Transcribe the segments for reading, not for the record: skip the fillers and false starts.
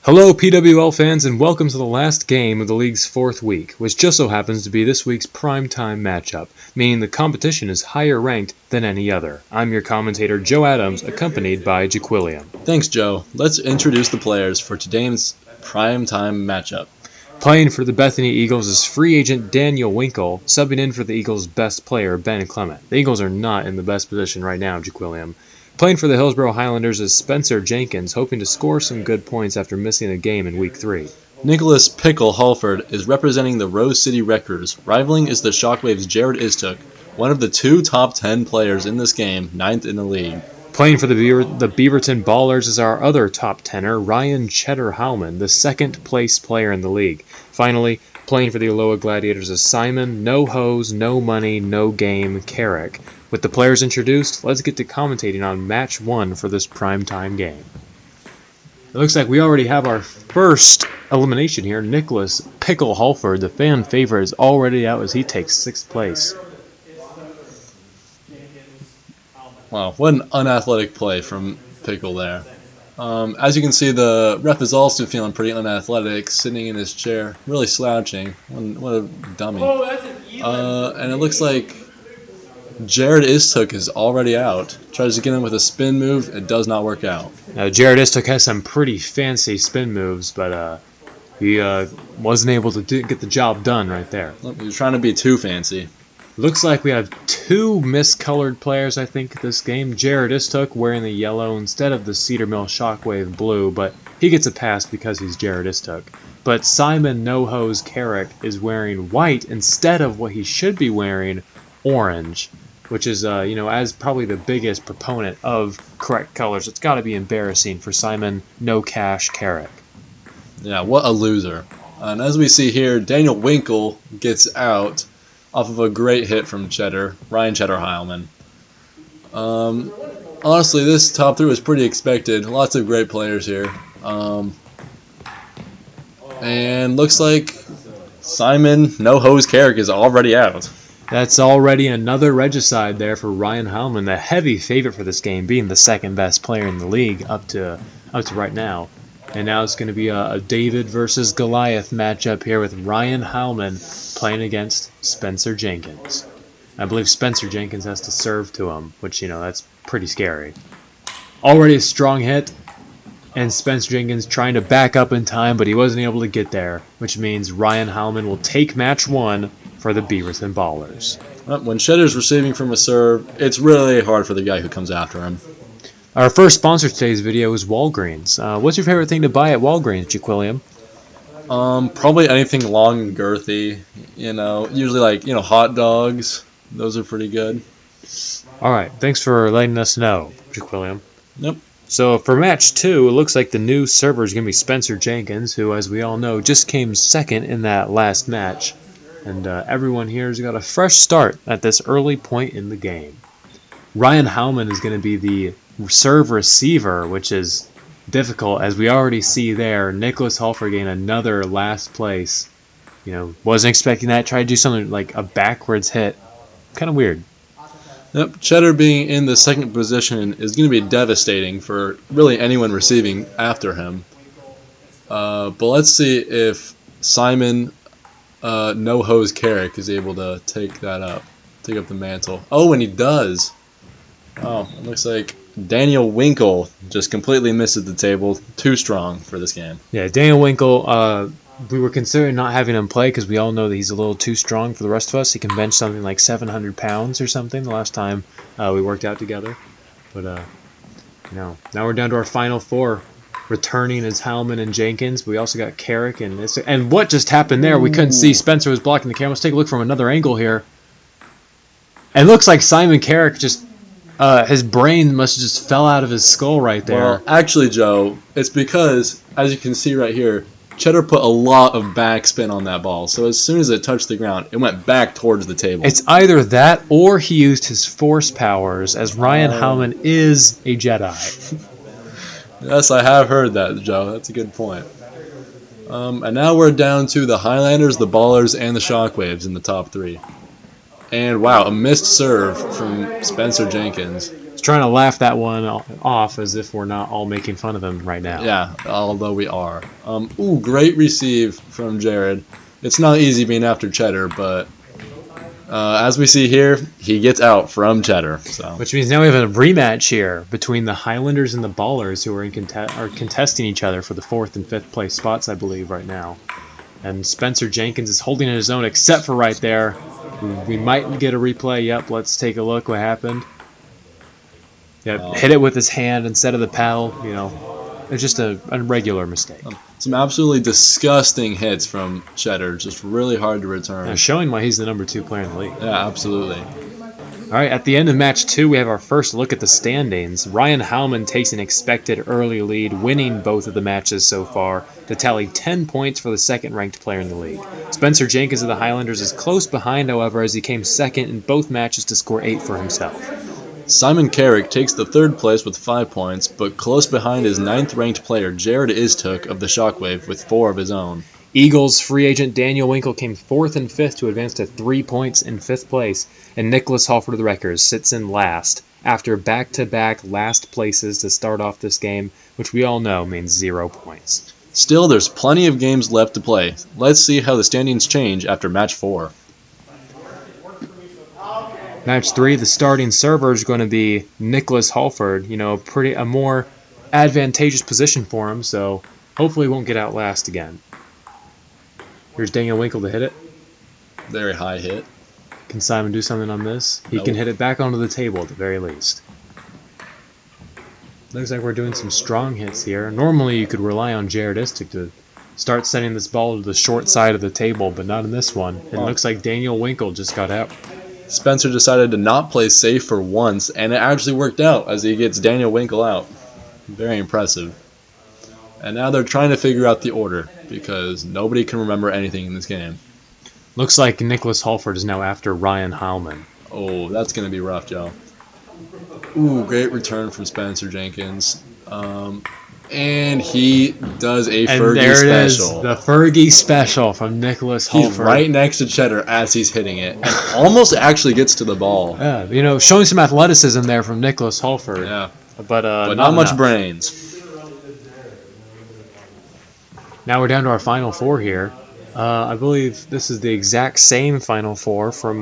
Hello PWL fans, and welcome to the last game of the league's fourth week, which just so happens to be this week's primetime matchup, meaning the competition is higher ranked than any other. I'm your commentator Joe Adams, accompanied by Jaquilliam. Thanks, Joe. Let's introduce the players for today's primetime matchup. Playing for the Bethany Eagles is free agent Daniel Winkle, subbing in for the Eagles' best player, Ben Clement. The Eagles are not in the best position right now, Jaquilliam. Playing for the Hillsborough Highlanders is Spencer Jenkins, hoping to score some good points after missing a game in Week 3. Nicholas Pickle Halford is representing the Rose City Wreckers. Rivaling is the Shockwaves' Jared Istuk, one of the two top 10 players in this game, ninth in the league. Playing for the Beaverton Ballers is our other top tenor, Ryan Cheddar-Howman, the second-place player in the league. Finally, playing for the Aloha Gladiators is Simon No Hose, No Money, No Game Carrick. With the players introduced, let's get to commentating on Match 1 for this primetime game. It looks like we already have our first elimination here. Nicholas Pickle Halford, the fan favorite, is already out as he takes 6th place. Wow, what an unathletic play from Pickle there. As you can see, the ref is also feeling pretty unathletic, sitting in his chair, really slouching. What a dummy. And it looks like Jared Istuk is already out. Tries to get him with a spin move. It does not work out. Now, Jared Istuk has some pretty fancy spin moves, but he wasn't able to get the job done right there. He was trying to be too fancy. Looks like we have two miscolored players, I think, this game. Jared Istuk wearing the yellow instead of the Cedar Mill Shockwave blue, but he gets a pass because he's Jared Istuk. But Simon No Hose Carrick is wearing white instead of what he should be wearing, orange, which is, as probably the biggest proponent of correct colors, it's got to be embarrassing for Simon No Cash Carrick. Yeah, what a loser. And as we see here, Daniel Winkle gets out off of a great hit from Ryan Cheddar-Howman. Honestly, this top 3 was pretty expected. Lots of great players here. And looks like Simon No Hose Carrick is already out. That's already another regicide there for Ryan Howman, the heavy favorite for this game, being the second best player in the league up to right now. And now it's going to be a David versus Goliath matchup here with Ryan Howman playing against Spencer Jenkins. I believe Spencer Jenkins has to serve to him, which, that's pretty scary. Already a strong hit, and Spencer Jenkins trying to back up in time, but he wasn't able to get there, which means Ryan Howman will take match 1 for the Beaverton Ballers. When Cheddar's receiving from a serve, it's really hard for the guy who comes after him. Our first sponsor of today's video is Walgreens. What's your favorite thing to buy at Walgreens, Jaquilliam? Probably anything long and girthy. Usually like, hot dogs. Those are pretty good. All right, thanks for letting us know, Jaquilliam. Yep. So for match 2, it looks like the new server is going to be Spencer Jenkins, who, as we all know, just came second in that last match. And everyone here has got a fresh start at this early point in the game. Ryan Howman is going to be the serve receiver, which is difficult, as we already see there. Nicholas Halford getting another last place. Wasn't expecting that. Tried to do something like a backwards hit. Kind of weird. Yep, Cheddar being in the second position is going to be devastating for really anyone receiving after him. But let's see if Simon No Hose Carrick is able to take up the mantle. Oh, and he does. Oh, it looks like Daniel Winkle just completely misses the table. Too strong for this game. Yeah, Daniel Winkle, we were considering not having him play because we all know that he's a little too strong for the rest of us. He can bench something like 700 pounds or something the last time we worked out together. But, now we're down to our final 4. Returning is Howman and Jenkins. We also got Carrick and this. And what just happened there? We couldn't see. Spencer was blocking the camera. Let's take a look from another angle here. It looks like Simon Carrick just... his brain must have just fell out of his skull right there. Well, actually, Joe, it's because, as you can see right here, Cheddar put a lot of backspin on that ball. So as soon as it touched the ground, it went back towards the table. It's either that or he used his force powers, as Ryan Howman is a Jedi. Yes, I have heard that, Joe. That's a good point. And now we're down to the Highlanders, the Ballers, and the Shockwaves in the top 3. And wow, a missed serve from Spencer Jenkins. He's trying to laugh that one off as if we're not all making fun of him right now. Yeah, although we are. Ooh, great receive from Jared. It's not easy being after Cheddar, but as we see here, he gets out from Cheddar. So. Which means now we have a rematch here between the Highlanders and the Ballers, who are contesting each other for the 4th and 5th place spots, I believe, right now. And Spencer Jenkins is holding his own, except for right there. We might get a replay. Yep, let's take a look what happened. Yep, hit it with his hand instead of the paddle. You know, it's just a regular mistake. Some absolutely disgusting hits from Cheddar, just really hard to return. Now showing why he's the number 2 player in the league. Yeah, absolutely. All right, at the end of match 2, we have our first look at the standings. Ryan Howman takes an expected early lead, winning both of the matches so far to tally 10 points for the second-ranked player in the league. Spencer Jenkins of the Highlanders is close behind, however, as he came second in both matches to score 8 for himself. Simon Carrick takes the 3rd place with 5 points, but close behind is 9th-ranked player Jared Istook of the Shockwave with 4 of his own. Eagles free agent Daniel Winkle came 4th and 5th to advance to 3 points in 5th place, and Nicholas Halford of the Wreckers sits in last after back-to-back last places to start off this game, which we all know means 0 points. Still, there's plenty of games left to play. Let's see how the standings change after match 4. Match 3, the starting server is going to be Nicholas Halford. You know, a more advantageous position for him, so hopefully he won't get out last again. Here's Daniel Winkle to hit it. Very high hit. Can Simon do something on this? He can hit it back onto the table at the very least. Looks like we're doing some strong hits here. Normally you could rely on Jared Istook to start sending this ball to the short side of the table, but not in this one. It looks like Daniel Winkle just got out. Spencer decided to not play safe for once, and it actually worked out as he gets Daniel Winkle out. Very impressive. And now they're trying to figure out the order, because nobody can remember anything in this game. Looks like Nicholas Halford is now after Ryan Howman. Oh, that's going to be rough, Joe. Ooh, great return from Spencer Jenkins. And he does a Fergie there it special. Is, the Fergie special from Nicholas Halford. He's right next to Cheddar as he's hitting it, and almost actually gets to the ball. Yeah, you know, showing some athleticism there from Nicholas Halford. Yeah, but not much brains. Now we're down to our Final Four here. I believe this is the exact same Final Four from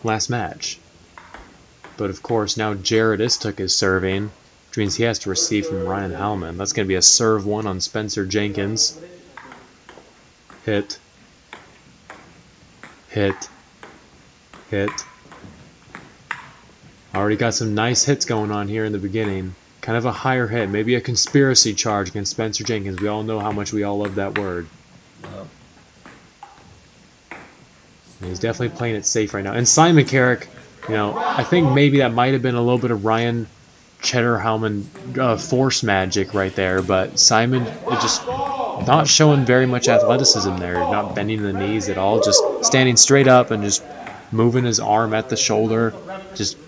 last match. But of course, now Jared Istook is serving, which means he has to receive from Ryan Howman. That's going to be a serve 1 on Spencer Jenkins. Hit. Hit. Hit. Already got some nice hits going on here in the beginning. Kind of a higher hit, maybe a conspiracy charge against Spencer Jenkins. We all know how much we all love that word. And he's definitely playing it safe right now. And Simon Carrick, you know, I think maybe that might have been a little bit of Ryan Cheddar Howman force magic right there, but Simon just not showing very much athleticism there, not bending the knees at all, just standing straight up and just moving his arm at the shoulder. Just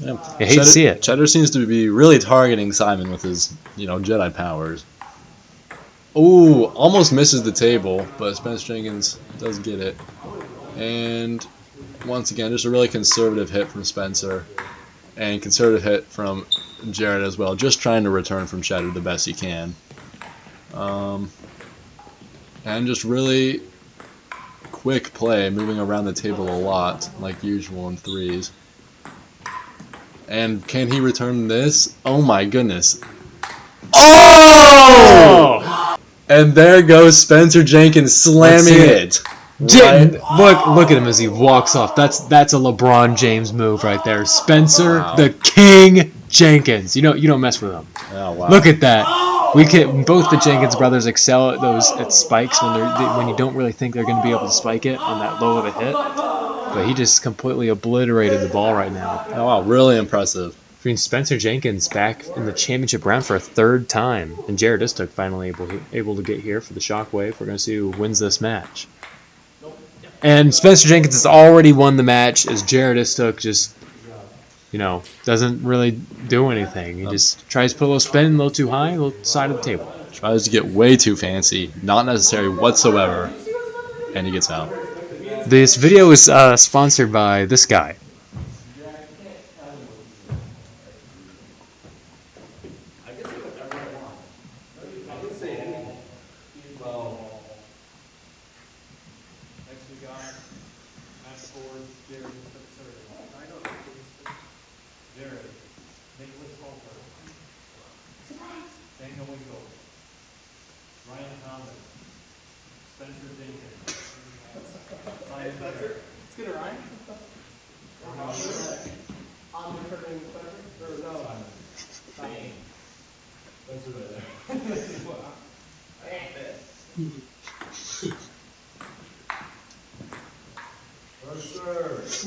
I hate to see it. Cheddar seems to be really targeting Simon with his, Jedi powers. Ooh, almost misses the table, but Spencer Jenkins does get it. And once again, just a really conservative hit from Spencer. And conservative hit from Jared as well, just trying to return from Cheddar the best he can. And just really quick play, moving around the table a lot, like usual in threes. And can he return this? Oh my goodness. Oh! And there goes Spencer Jenkins slamming it. Right. Look at him as he walks off. That's a LeBron James move right there. Spencer the King Jenkins. You don't mess with him. Oh, wow. Look at that. Both the Jenkins brothers excel at spikes when you don't really think they're going to be able to spike it on that low of a hit. But he just completely obliterated the ball right now. Oh wow, really impressive. Between Spencer Jenkins back in the championship round for a 3rd time, and Jared Istook finally able to get here for the Shockwave. We're going to see who wins this match. And Spencer Jenkins has already won the match as Jared Istook just, doesn't really do anything. He just tries to put a little spin, a little too high, a little side of the table. Tries to get way too fancy, not necessary whatsoever, and he gets out. This video is sponsored by this guy.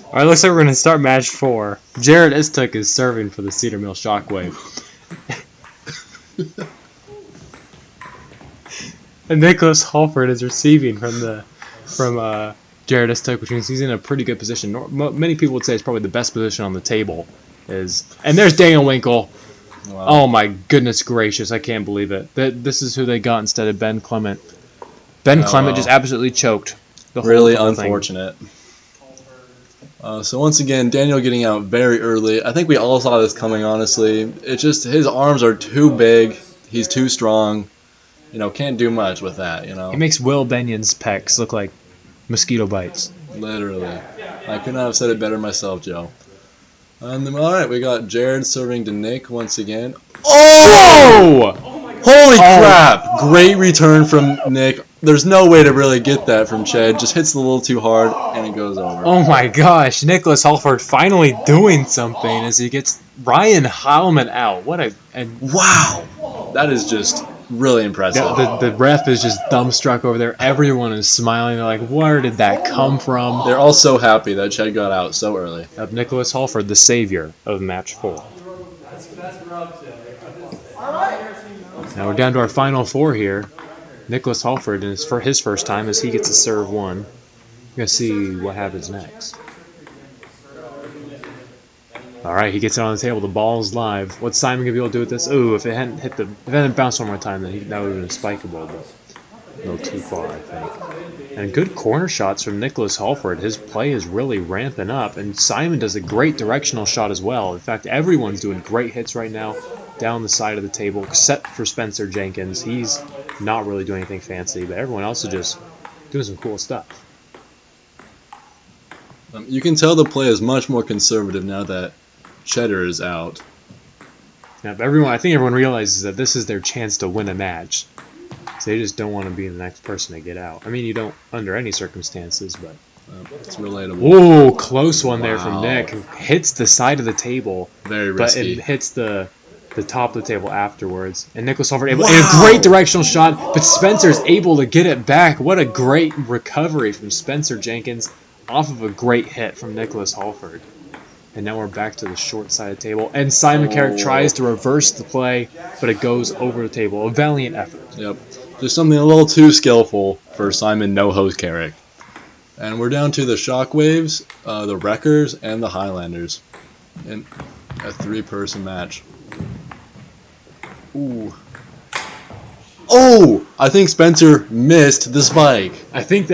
Alright, looks like we're going to start match 4. Jared Istuk is serving for the Cedar Mill Shockwave. And Nicholas Halford is receiving from Jared Istuk, which means he's in a pretty good position. Many people would say it's probably the best position on the table. And there's Daniel Winkle. Wow. Oh my goodness gracious, I can't believe it. This is who they got instead of Ben Clement. Ben Clement just absolutely choked the whole really unfortunate. So once again, Daniel getting out very early. I think we all saw this coming, honestly. It's just his arms are too big. He's too strong. Can't do much with that, He makes Will Benion's pecs look like mosquito bites. Literally. I could not have said it better myself, Joe. And then, all right, we got Jared serving to Nick once again. Oh! Holy crap! Great return from Nick. There's no way to really get that from Ched. Just hits a little too hard, and it goes over. Oh my gosh, Nicholas Halford finally doing something as he gets Ryan Heilman out. Wow! That is just really impressive. The ref is just dumbstruck over there. Everyone is smiling. They're like, where did that come from? They're all so happy that Ched got out so early. Of Nicholas Halford, the savior of match 4. Now we're down to our final 4 here. Nicholas Halford, and for his first time, as he gets to serve 1. We're going to see what happens next. All right, he gets it on the table. The ball's live. What's Simon going to be able to do with this? Ooh, if it hadn't bounced one more time, then that would have been spikeable, but a little too far, I think. And good corner shots from Nicholas Halford. His play is really ramping up, and Simon does a great directional shot as well. In fact, everyone's doing great hits right now down the side of the table, except for Spencer Jenkins. He's not really doing anything fancy, but everyone else is just doing some cool stuff. You can tell the play is much more conservative now that Cheddar is out. Now, I think everyone realizes that this is their chance to win a match. So they just don't want to be the next person to get out. I mean, you don't under any circumstances, but it's relatable. Whoa, close one there from Nick. Hits the side of the table. Very risky. But it hits the top of the table afterwards. And Nicholas Halford able a great directional shot, but Spencer's able to get it back. What a great recovery from Spencer Jenkins off of a great hit from Nicholas Halford. And now we're back to the short side of the table. And Simon Carrick tries to reverse the play, but it goes over the table. A valiant effort. Yep. Just something a little too skillful for Simon No-Host Carrick. And we're down to the Shockwaves, the Wreckers, and the Highlanders in a 3-person match. Ooh. Oh! I think Spencer missed the spike. I think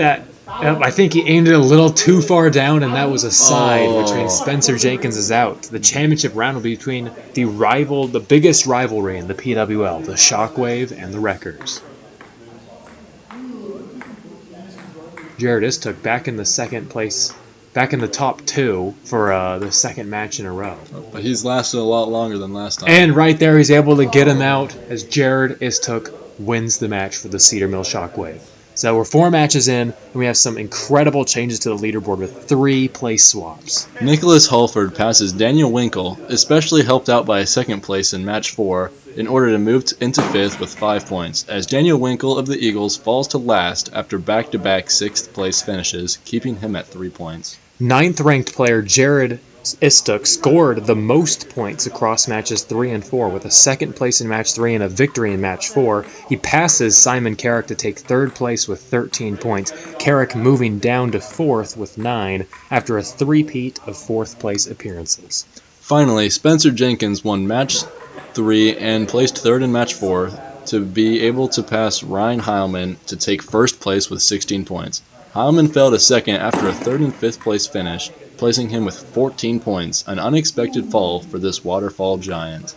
he aimed it a little too far down, and that was a side, which means Spencer Jenkins is out. The championship round will be between the biggest rivalry in the PWL, the Shockwave and the Wreckers. Jared Istuk back in the second place, back in the top 2 for the second match in a row. But he's lasted a lot longer than last time. And right there, he's able to get him out as Jared Istuk wins the match for the Cedar Mill Shockwave. So we're 4 matches in, and we have some incredible changes to the leaderboard with 3 place swaps. Nicholas Halford passes Daniel Winkle, especially helped out by a second place in match 4, in order to move into 5th with 5 points, as Daniel Winkle of the Eagles falls to last after back-to-back 6th place finishes, keeping him at 3 points. 9th ranked player Jared Istuk scored the most points across matches 3 and 4 with a 2nd place in match 3 and a victory in match 4. He passes Simon Carrick to take 3rd place with 13 points. Carrick moving down to 4th with 9 after a 3-peat of 4th place appearances. Finally, Spencer Jenkins won match 3 and placed 3rd in match 4 to be able to pass Ryan Heilman to take 1st place with 16 points. Heilman fell to 2nd after a 3rd and 5th place finish, placing him with 14 points, an unexpected fall for this waterfall giant.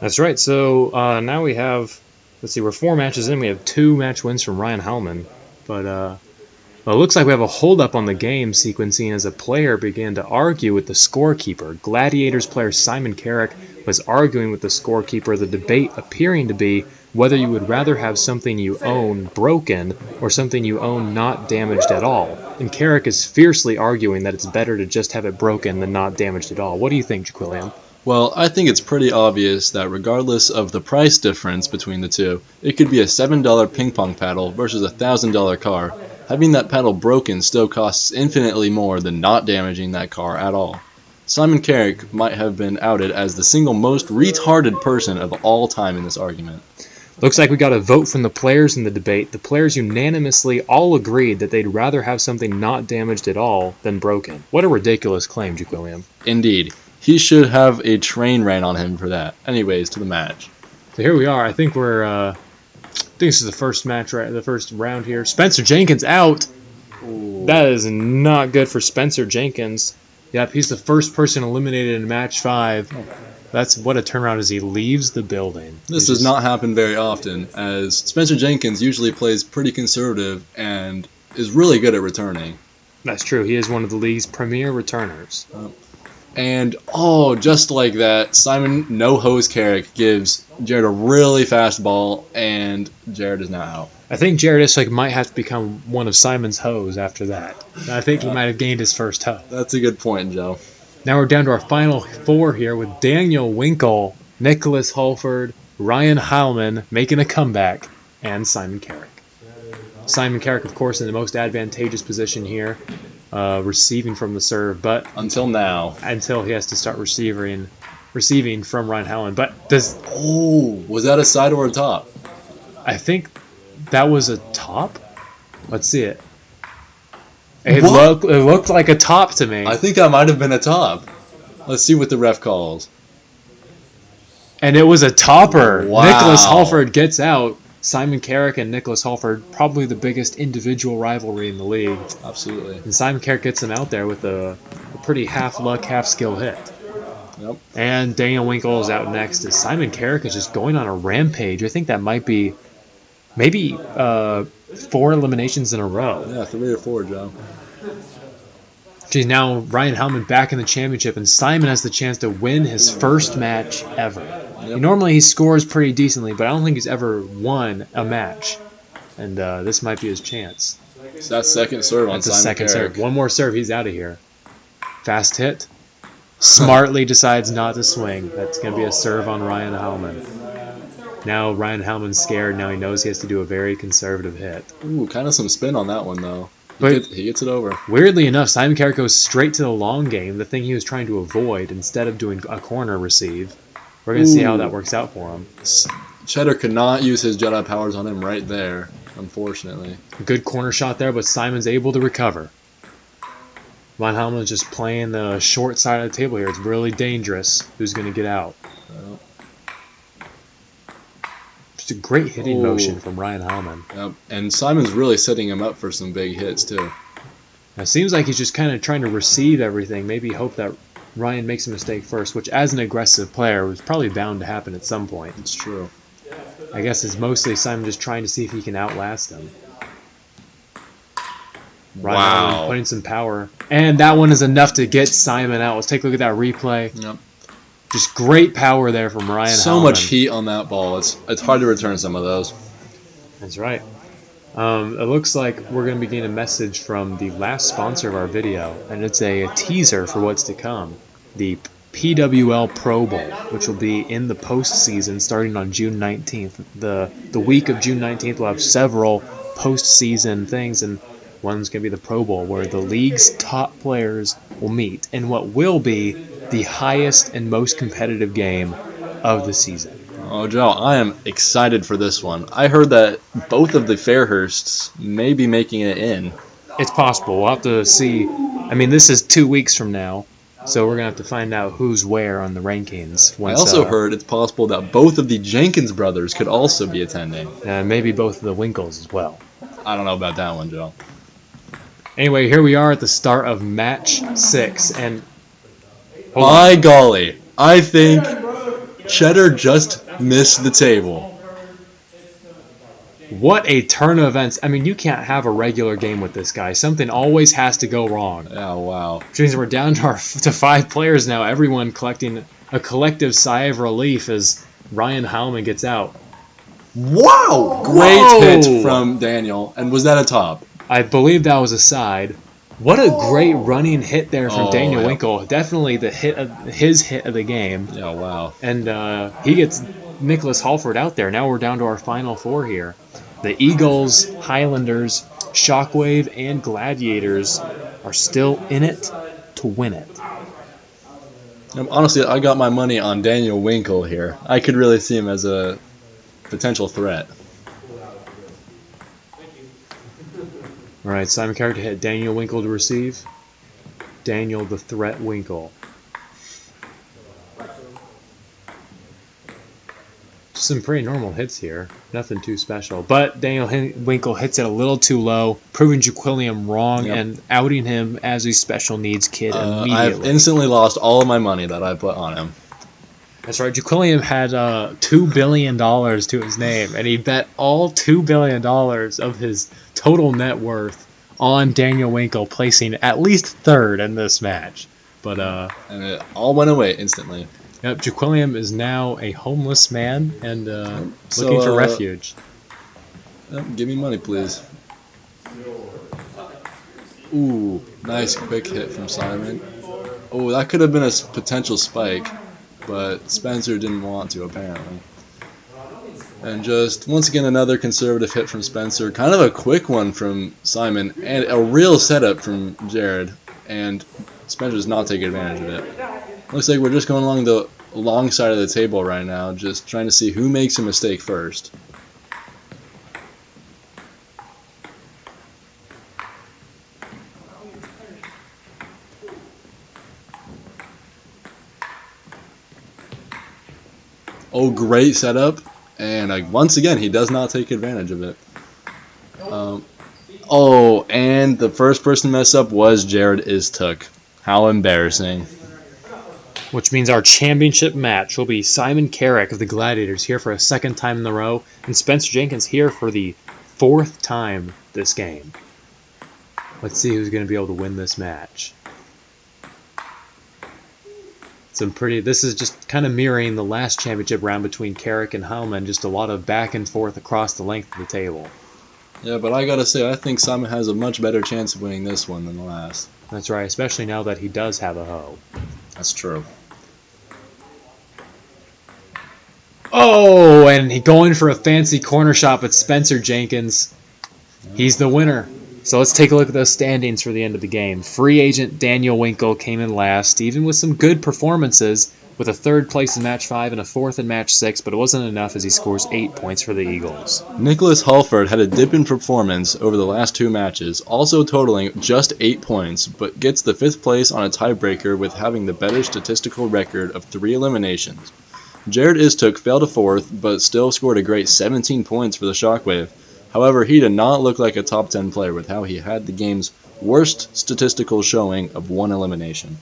That's right. So now we have, we're 4 matches in. We have 2 match wins from Ryan Heilman. But it looks like we have a holdup on the game sequencing as a player began to argue with the scorekeeper. Gladiators player Simon Carrick was arguing with the scorekeeper, the debate appearing to be whether you would rather have something you own broken or something you own not damaged at all. And Carrick is fiercely arguing that it's better to just have it broken than not damaged at all. What do you think, Jaquilliam? Well, I think it's pretty obvious that regardless of the price difference between the two, it could be a $7 ping pong paddle versus a $1,000 car. Having that paddle broken still costs infinitely more than not damaging that car at all. Simon Carrick might have been outed as the single most retarded person of all time in this argument. Looks like we got a vote from the players in the debate. The players unanimously all agreed that they'd rather have something not damaged at all than broken. What a ridiculous claim, Jaquilliam. Indeed. He should have a train ran on him for that. Anyways, to the match. So here we are. I think this is the first match, right? The first round here. Spencer Jenkins out. Ooh. That is not good for Spencer Jenkins. Yep, he's the first person eliminated in match 5. That's what a turnaround as he leaves the building. This does not happen very often, as Spencer Jenkins usually plays pretty conservative and is really good at returning. That's true. He is one of the league's premier returners. And, just like that, Simon No-Hose Carrick gives Jared a really fast ball, and Jared is now out. I think Jared Iswick might have to become one of Simon's hoes after that. I think he might have gained his first hoe. That's a good point, Joe. Now we're down to our final 4 here with Daniel Winkle, Nicholas Holford, Ryan Heilman making a comeback, and Simon Carrick. Simon Carrick, of course, in the most advantageous position here, receiving from the serve, but until he has to start receiving from Ryan Heilman. But was that a side or a top? I think that was a top. Let's see it. It looked like a top to me. I think that might have been a top. Let's see what the ref calls. And it was a topper. Wow. Nicholas Holford gets out. Simon Carrick and Nicholas Holford, probably the biggest individual rivalry in the league. Absolutely. And Simon Carrick gets him out there with a pretty half luck, half skill hit. Yep. And Daniel Winkle is out next as Simon Carrick is just going on a rampage. I think that might be maybe 4 eliminations in a row. Yeah, 3 or 4, Joe. Geez, now Ryan Heilman back in the championship, and Simon has the chance to win his first match ever. Yep. Normally he scores pretty decently, but I don't think he's ever won a match. And this might be his chance. It's that second serve on That's a Simon second Carrick. serve. One more serve, he's out of here. Fast hit. Smartly decides not to swing. That's going to be a serve on Ryan Heilman. Now Ryan Heilman's scared. Now he knows he has to do a very conservative hit. Ooh, kind of some spin on that one, though. He gets it over. Weirdly enough, Simon Carrick goes straight to the long game, the thing he was trying to avoid, instead of doing a corner receive. We're going to see how that works out for him. Cheddar could not use his Jedi powers on him right there, unfortunately. Good corner shot there, but Simon's able to recover. Ryan Heilman's just playing the short side of the table here. It's really dangerous. Who's going to get out? Well. Just a great hitting motion from Ryan Heilman. Yep. And Simon's really setting him up for some big hits, too. Now, it seems like he's just kind of trying to receive everything. Maybe hope that Ryan makes a mistake first, which as an aggressive player was probably bound to happen at some point. It's true. I guess it's mostly Simon just trying to see if he can outlast him. Ryan Heilman putting some power. And that one is enough to get Simon out. Let's take a look at that replay. Yep. Just great power there from Ryan Heilman. So much heat on that ball. It's hard to return some of those. That's right. It looks like we're going to be getting a message from the last sponsor of our video, and it's a teaser for what's to come. The PWL Pro Bowl, which will be in the postseason starting on June 19th. The week of June 19th will have several postseason things, and one's going to be the Pro Bowl, where the league's top players will meet in what will be the highest and most competitive game of the season. Oh, Joe, I am excited for this one. I heard that both of the Fairhursts may be making it in. It's possible. We'll have to see. I mean, this is 2 weeks from now, so we're going to have to find out who's where on the rankings. I also heard it's possible that both of the Jenkins brothers could also be attending. Maybe both of the Winkles as well. I don't know about that one, Joe. Anyway, here we are at the start of match 6, and by golly, I think Cheddar just missed the table. What a turn of events. I mean, you can't have a regular game with this guy. Something always has to go wrong. Oh, wow. Which means we're down to 5 players now, everyone collecting a collective sigh of relief as Ryan Heilman gets out. Wow! Great Whoa! hit from Daniel. And was that a top? I believe that was a side. What a great running hit there from Oh, Daniel yeah. Winkle. Definitely his hit of the game. Yeah, wow. And he gets Nicholas Halford out there. Now we're down to our final four here. The Eagles, Highlanders, Shockwave, and Gladiators are still in it to win it. Honestly, I got my money on Daniel Winkle here. I could really see him as a potential threat. All right, Simon Carrick to hit Daniel Winkle to receive. Daniel the Threat Winkle. Some pretty normal hits here. Nothing too special. But Daniel Winkle hits it a little too low, proving Jaquilliam wrong and outing him as a special needs kid immediately. I've instantly lost all of my money that I put on him. That's right. Jaquilliam had $2 billion to his name, and he bet all $2 billion of his total net worth on Daniel Winkle placing at least third in this match. But and it all went away instantly. Yep, Jaquilliam is now a homeless man and looking for refuge. Give me money, please. Ooh, nice quick hit from Simon. Oh, that could have been a potential spike, but Spencer didn't want to, apparently. And just, once again, another conservative hit from Spencer. Kind of a quick one from Simon, and a real setup from Jared. And Spencer does not take advantage of it. Looks like we're just going along the long side of the table right now, just trying to see who makes a mistake first. Oh, great setup. And once again, he does not take advantage of it. Oh, and the first person to mess up was Jared Istook. How embarrassing. Which means our championship match will be Simon Carrick of the Gladiators here for a second time in a row, and Spencer Jenkins here for the fourth time this game. Let's see who's going to be able to win this match. This is just kind of mirroring the last championship round between Carrick and Hellman, just a lot of back and forth across the length of the table. Yeah, but I gotta say, I think Simon has a much better chance of winning this one than the last. That's right, especially now that he does have a hoe. That's true. Oh, and he going for a fancy corner shot with Spencer Jenkins. He's the winner. So let's take a look at those standings for the end of the game. Free agent Daniel Winkle came in last, even with some good performances, with a third place in match 5 and a fourth in match 6, but it wasn't enough as he scores 8 points for the Eagles. Nicholas Halford had a dip in performance over the last 2 matches, also totaling just 8 points, but gets the 5th place on a tiebreaker with having the better statistical record of 3 eliminations. Jared Istook fell to 4th, but still scored a great 17 points for the Shockwave. However, he did not look like a top 10 player with how he had the game's worst statistical showing of 1 elimination.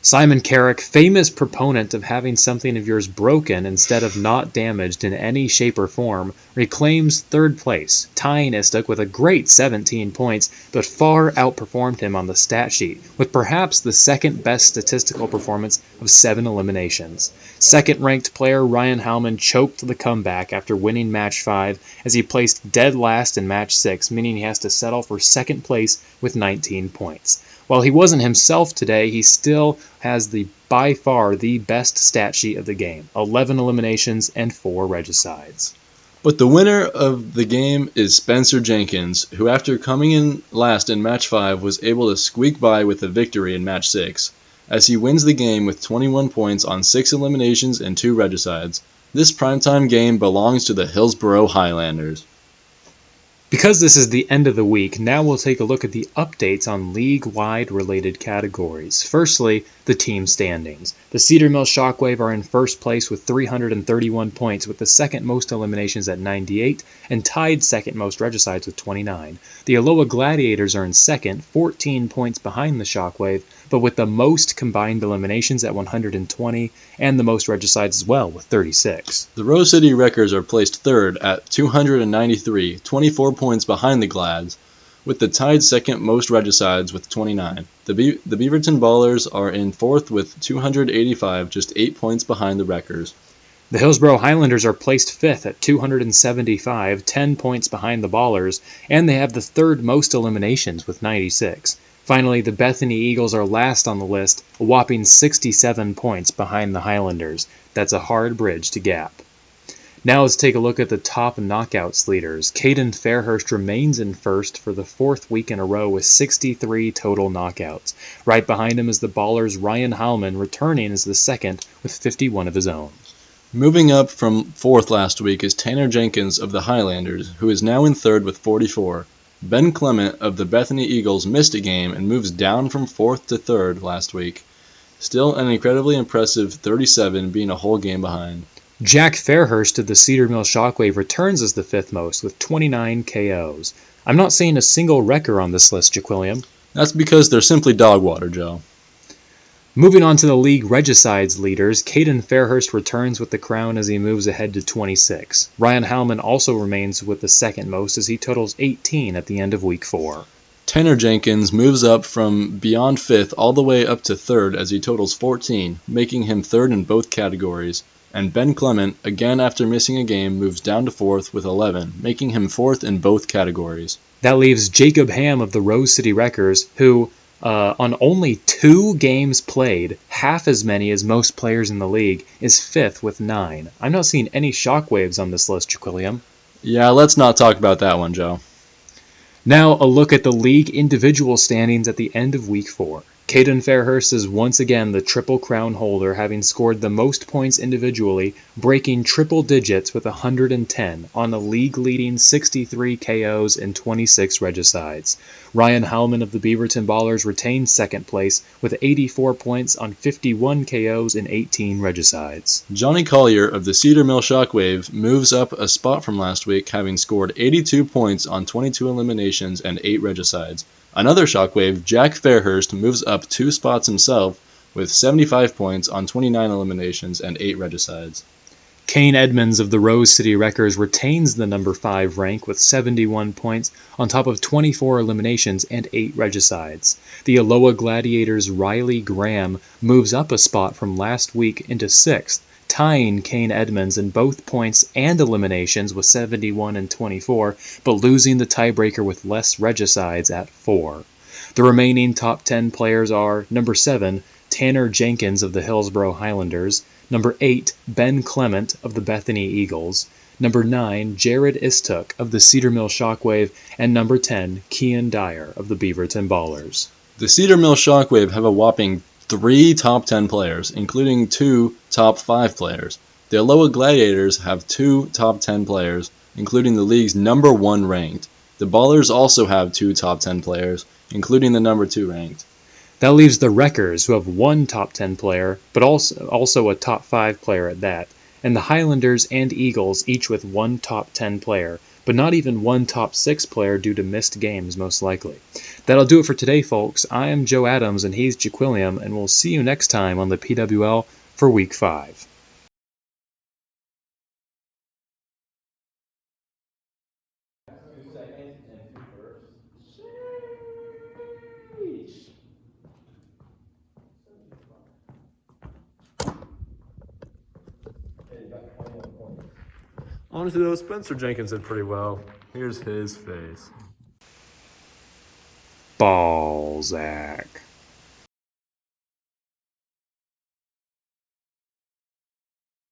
Simon Carrick, famous proponent of having something of yours broken instead of not damaged in any shape or form, reclaims 3rd place, tying Istook with a great 17 points, but far outperformed him on the stat sheet, with perhaps the second best statistical performance of 7 eliminations. Second-ranked player Ryan Hallman choked the comeback after winning match 5, as he placed dead last in match 6, meaning he has to settle for 2nd place with 19 points. While he wasn't himself today, he still has by far the best stat sheet of the game, 11 eliminations and 4 regicides. But the winner of the game is Spencer Jenkins, who after coming in last in match 5 was able to squeak by with a victory in match 6, as he wins the game with 21 points on 6 eliminations and 2 regicides. This primetime game belongs to the Hillsborough Highlanders. Because this is the end of the week, now we'll take a look at the updates on league-wide related categories. Firstly, the team standings. The Cedar Mill Shockwave are in first place with 331 points, with the second most eliminations at 98, and tied second most regicides with 29. The Aloha Gladiators are in second, 14 points behind the Shockwave, but with the most combined eliminations at 120, and the most regicides as well with 36. The Rose City Wreckers are placed third at 293, 24 points behind the Glads, with the tied second most regicides with 29. The Beaverton Ballers are in fourth with 285, just 8 points behind the Wreckers. The Hillsborough Highlanders are placed 5th at 275, 10 points behind the Ballers, and they have the third most eliminations with 96. Finally, the Bethany Eagles are last on the list, a whopping 67 points behind the Highlanders. That's a hard bridge to gap. Now let's take a look at the top knockouts leaders. Caden Fairhurst remains in first for the fourth week in a row with 63 total knockouts. Right behind him is the Ballers' Ryan Hallman, returning as the second with 51 of his own. Moving up from fourth last week is Tanner Jenkins of the Highlanders, who is now in third with 44. Ben Clement of the Bethany Eagles missed a game and moves down from fourth to third last week. Still an incredibly impressive 37, being a whole game behind. Jack Fairhurst of the Cedar Mill Shockwave returns as the fifth most with 29 KOs. I'm not seeing a single wrecker on this list, Jaquilliam. That's because they're simply dog water, Joe. Moving on to the league regicides leaders, Caden Fairhurst returns with the crown as he moves ahead to 26. Ryan Hallman also remains with the second most as he totals 18 at the end of week 4. Tanner Jenkins moves up from beyond fifth all the way up to third as he totals 14, making him third in both categories. And Ben Clement, again after missing a game, moves down to fourth with 11, making him fourth in both categories. That leaves Jacob Ham of the Rose City Wreckers, who, on only 2 games played, half as many as most players in the league, is fifth with 9. I'm not seeing any shockwaves on this list, Jaquilliam. Yeah, let's not talk about that one, Joe. Now a look at the league individual standings at the end of week 4. Caden Fairhurst is once again the Triple Crown holder, having scored the most points individually, breaking triple digits with 110 on a league-leading 63 KOs and 26 regicides. Ryan Hallman of the Beaverton Ballers retains second place with 84 points on 51 KOs and 18 regicides. Johnny Collier of the Cedar Mill Shockwave moves up a spot from last week, having scored 82 points on 22 eliminations and 8 regicides. Another Shockwave, Jack Fairhurst, moves up 2 spots himself with 75 points on 29 eliminations and 8 regicides. Kane Edmonds of the Rose City Wreckers retains the number 5 rank with 71 points on top of 24 eliminations and 8 regicides. The Aloha Gladiators' Riley Graham moves up a spot from last week into 6th, tying Kane Edmonds in both points and eliminations with 71 and 24, but losing the tiebreaker with less regicides at 4. The remaining top 10 players are number 7, Tanner Jenkins of the Hillsborough Highlanders, number 8, Ben Clement of the Bethany Eagles, number 9, Jared Istook of the Cedar Mill Shockwave, and number 10, Kian Dyer of the Beaverton Ballers. The Cedar Mill Shockwave have a whopping 3 top 10 players, including 2 top 5 players. The Aloha Gladiators have 2 top 10 players, including the league's number 1 ranked. The Ballers also have 2 top 10 players, including the number 2 ranked. That leaves the Wreckers, who have 1 top 10 player, but also a top 5 player at that, and the Highlanders and Eagles each with 1 top 10 player, but not even 1 top 6 player due to missed games most likely. That'll do it for today, folks. I am Joe Adams and he's Jaquilliam, and we'll see you next time on the PWL for Week 5. Honestly, though, Spencer Jenkins did pretty well. Here's his face. Balzac.